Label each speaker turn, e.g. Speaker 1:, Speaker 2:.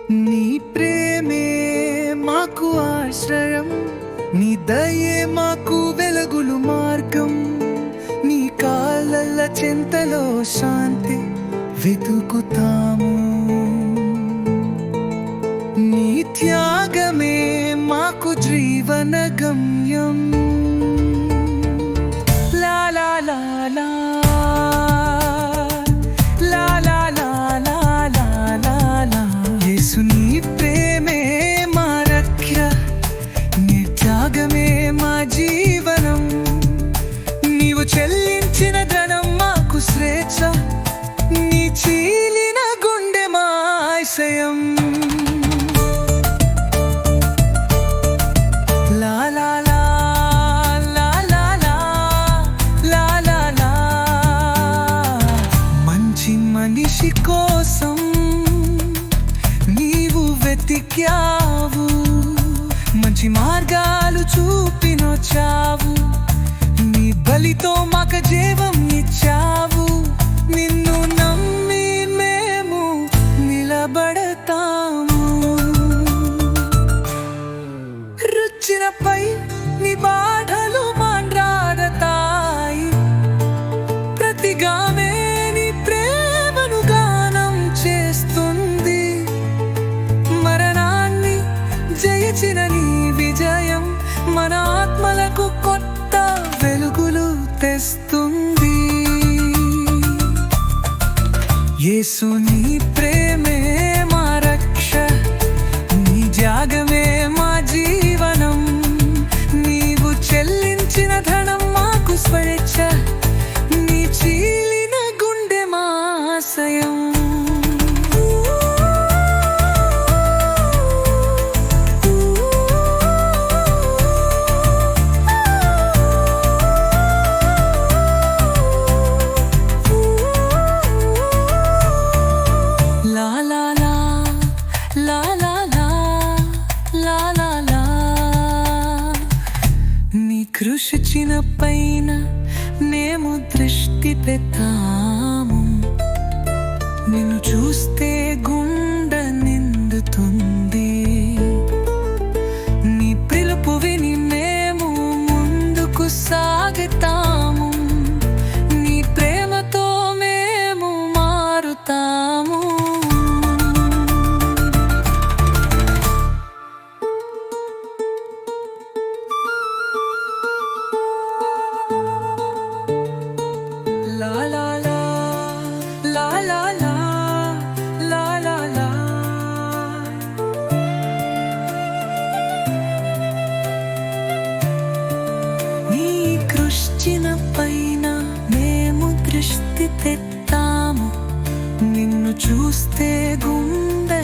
Speaker 1: నీ ప్రేమే మాకు ఆశ్రయం, నీ దయే మాకు వెలుగులు మార్గం. నీ కాళ్ళ చెంతలో శాంతి వెతుకుతాము. నీ త్యాగమే మాకు జీవన గమ్యం. లా లా లా లా యేసు నీ ప్రేమే మా రక్ష, నీ త్యాగమే మా జీవనం. నీవు చెల్లించిన ధనం మాకు స్వేచ్ఛ, నీ చీలిన గుండె మా ఆశయం. లా లా లా లా లా లా లా లా మంచి మనిషి కోసం నీవు వెతికావు, మంచి మార్గాలు చూపినొచ్చావు. నీ బలితో మాకు జీవం ఇచ్చావు. నిన్ను నమ్మి మేము నిలబడతాము. రుచినపై నీ బాధలు మాండ్రాడతాయి, ప్రతిగామే నీ ప్రేమను గానం చేస్తుంది. మరణాన్ని జయించిన నీ విజయం మన ఆత్మలకు కొత్త వెలుగులు తెస్తుంది. యేసు నీ ప్రేమే మా రక్ష, నీ త్యాగమే మా జీవనం. నీవు చెల్లించిన ధనం మాకు స్వేచ్ఛ, నీ చీలిన గుండె మా ఆశయం. నీ కృషి చిన్న పైన మేము దృష్టి పెట్టాము. నిన్ను చూస్తే గుండె నిండుతుంది. నీ పిలుపు విని మేము ముందుకు సాగుతాము. నీ ప్రేమతో మేము మారుతాము. La la la la la la la la la నీ కృష్ణ పైన మేము దృష్టి పెట్టాము. నిన్ను చూస్తే గుండె